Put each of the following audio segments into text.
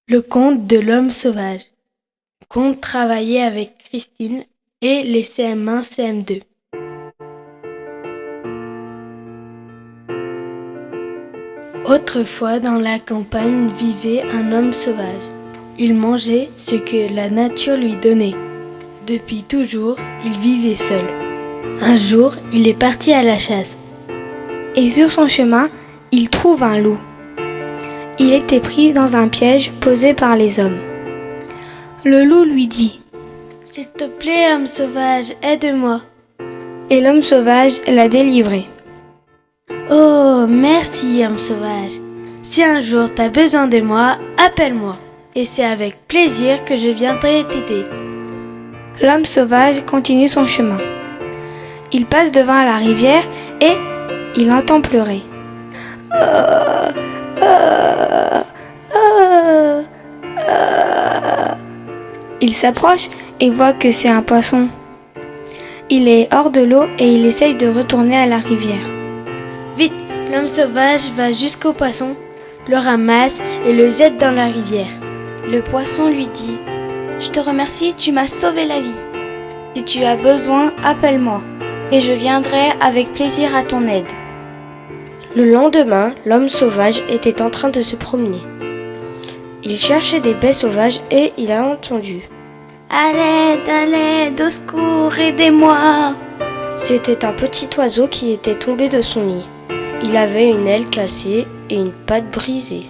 Le conte de l'homme sauvage. Conte travaillé avec Christine et les CM1, CM2. Autrefois, dans la campagne, vivait un homme sauvage. Il mangeait ce que la nature lui donnait. Depuis toujours, il vivait seul. Un jour, il est parti à la chasse. Et sur son chemin, il trouve un loup. Il était pris dans un piège posé par les hommes. Le loup lui dit « S'il te plaît, homme sauvage, aide-moi. » Et l'homme sauvage l'a délivré. « Oh, merci, homme sauvage. Si un jour t'as besoin de moi, appelle-moi. Et c'est avec plaisir que je viendrai t'aider. » L'homme sauvage continue son chemin. Il passe devant la rivière et il entend pleurer. Il s'approche et voit que c'est un poisson. Il est hors de l'eau et il essaye de retourner à la rivière. Vite, l'homme sauvage va jusqu'au poisson, le ramasse et le jette dans la rivière. Le poisson lui dit « Je te remercie, tu m'as sauvé la vie. Si tu as besoin, appelle-moi et je viendrai avec plaisir à ton aide. » Le lendemain, l'homme sauvage était en train de se promener. Il cherchait des baies sauvages et il a entendu « À l'aide, au secours, aidez-moi !» C'était un petit oiseau qui était tombé de son nid. Il avait une aile cassée et une patte brisée.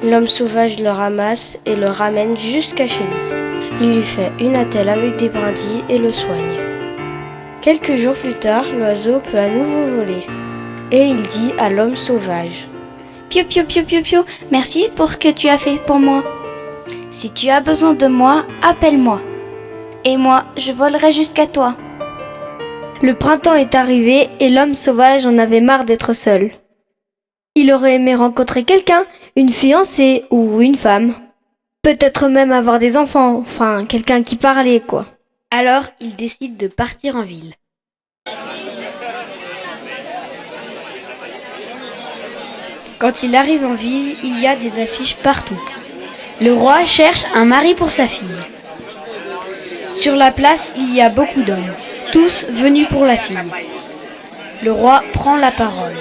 L'homme sauvage le ramasse et le ramène jusqu'à chez lui. Il lui fait une attelle avec des brindilles et le soigne. Quelques jours plus tard, l'oiseau peut à nouveau voler. Et il dit à l'homme sauvage « Piou, piou, piou, piou, piou, merci pour ce que tu as fait pour moi. Si tu as besoin de moi, appelle-moi. Et moi, je volerai jusqu'à toi. » Le printemps est arrivé et l'homme sauvage en avait marre d'être seul. Il aurait aimé rencontrer quelqu'un, une fiancée ou une femme. Peut-être même avoir des enfants, enfin quelqu'un qui parlait quoi. Alors il décide de partir en ville. Quand il arrive en ville, il y a des affiches partout. Le roi cherche un mari pour sa fille. Sur la place, il y a beaucoup d'hommes, tous venus pour la fille. Le roi prend la parole.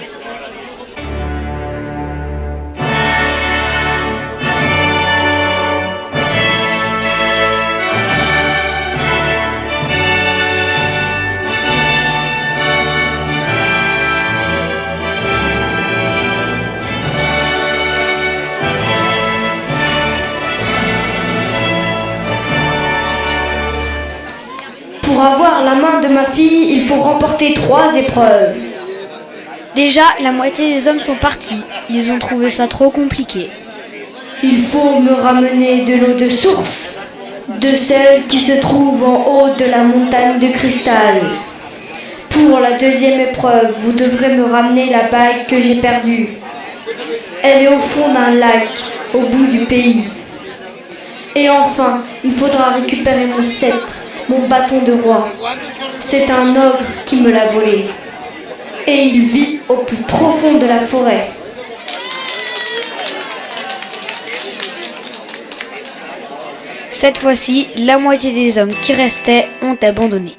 Pour avoir la main de ma fille, il faut remporter 3 épreuves. Déjà, la moitié des hommes sont partis. Ils ont trouvé ça trop compliqué. Il faut me ramener de l'eau de source, de celle qui se trouve en haut de la montagne de cristal. Pour la 2e épreuve, vous devrez me ramener la bague que j'ai perdue. Elle est au fond d'un lac, au bout du pays. Et enfin, il faudra récupérer mon sceptre. Mon bâton de roi. C'est un ogre qui me l'a volé. Et il vit au plus profond de la forêt. Cette fois-ci, la moitié des hommes qui restaient ont abandonné.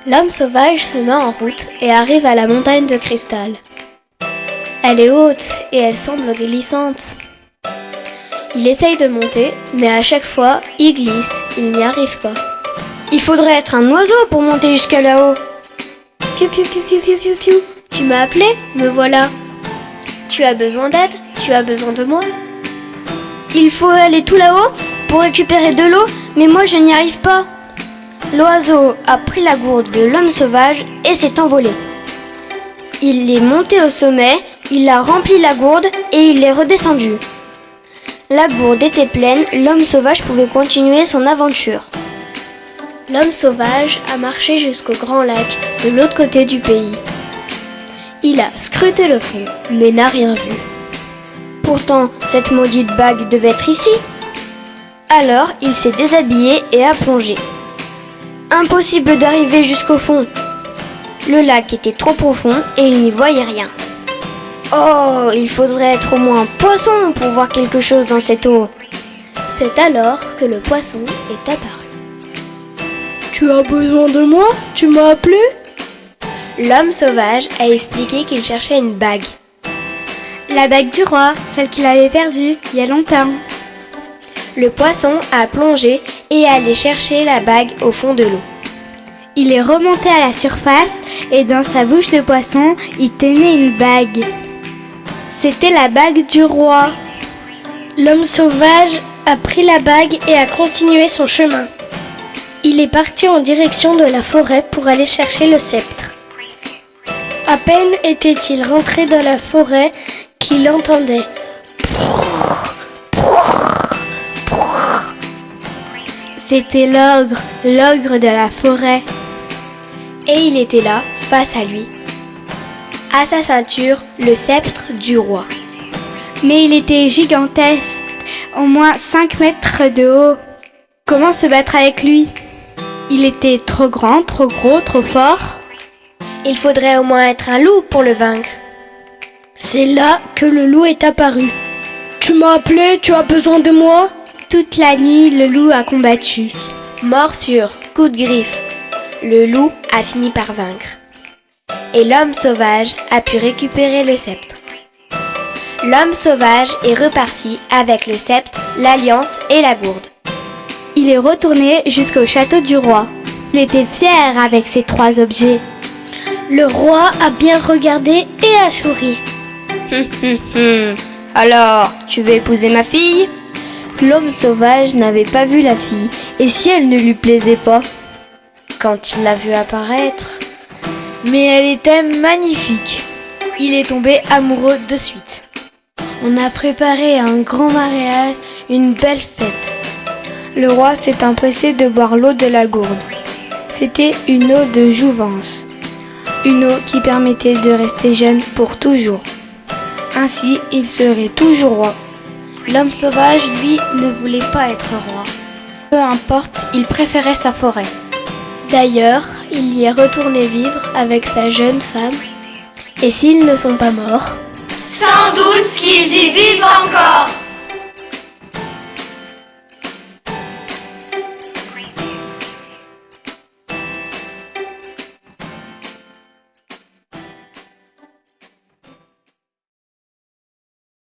L'homme sauvage se met en route et arrive à la montagne de cristal. Elle est haute et elle semble glissante. Il essaye de monter, mais à chaque fois, il glisse, il n'y arrive pas. Il faudrait être un oiseau pour monter jusqu'à là-haut. Piou, piou, piou, piou, piou, piou, piou. Tu m'as appelé, me voilà. Tu as besoin d'aide? Tu as besoin de moi? Il faut aller tout là-haut pour récupérer de l'eau, mais moi je n'y arrive pas. L'oiseau a pris la gourde de l'homme sauvage et s'est envolé. Il est monté au sommet, il a rempli la gourde et il est redescendu. La gourde était pleine, l'homme sauvage pouvait continuer son aventure. L'homme sauvage a marché jusqu'au grand lac de l'autre côté du pays. Il a scruté le fond, mais n'a rien vu. Pourtant, cette maudite bague devait être ici. Alors, il s'est déshabillé et a plongé. Impossible d'arriver jusqu'au fond. Le lac était trop profond et il n'y voyait rien. Oh, il faudrait être au moins un poisson pour voir quelque chose dans cette eau. C'est alors que le poisson est apparu. Tu as besoin de moi? Tu m'as appelé? L'homme sauvage a expliqué qu'il cherchait une bague. La bague du roi, celle qu'il avait perdue il y a longtemps. Le poisson a plongé et est allé chercher la bague au fond de l'eau. Il est remonté à la surface et dans sa bouche de poisson, il tenait une bague. C'était la bague du roi. L'homme sauvage a pris la bague et a continué son chemin. Il est parti en direction de la forêt pour aller chercher le sceptre. À peine était-il rentré dans la forêt qu'il entendait. C'était l'ogre de la forêt. Et il était là, face à lui. À sa ceinture, le sceptre du roi. Mais il était gigantesque, au moins 5 mètres de haut. Comment se battre avec lui? Il était trop grand, trop gros, trop fort. Il faudrait au moins être un loup pour le vaincre. C'est là que le loup est apparu. Tu m'as appelé, tu as besoin de moi? Toute la nuit, le loup a combattu. Morsure, coup de griffe. Le loup a fini par vaincre. Et l'homme sauvage a pu récupérer le sceptre. L'homme sauvage est reparti avec le sceptre, l'alliance et la gourde. Il est retourné jusqu'au château du roi. Il était fier avec ces 3 objets. Le roi a bien regardé et a souri. Alors, tu veux épouser ma fille? L'homme sauvage n'avait pas vu la fille, et si elle ne lui plaisait pas? Quand il l'a vue apparaître. Mais elle était magnifique. Il est tombé amoureux de suite. On a préparé un grand mariage, une belle fête. Le roi s'est empressé de boire l'eau de la gourde. C'était une eau de jouvence. Une eau qui permettait de rester jeune pour toujours. Ainsi, il serait toujours roi. L'homme sauvage, lui, ne voulait pas être roi. Peu importe, il préférait sa forêt. D'ailleurs, il y est retourné vivre avec sa jeune femme. Et s'ils ne sont pas morts, sans doute qu'ils y vivent encore.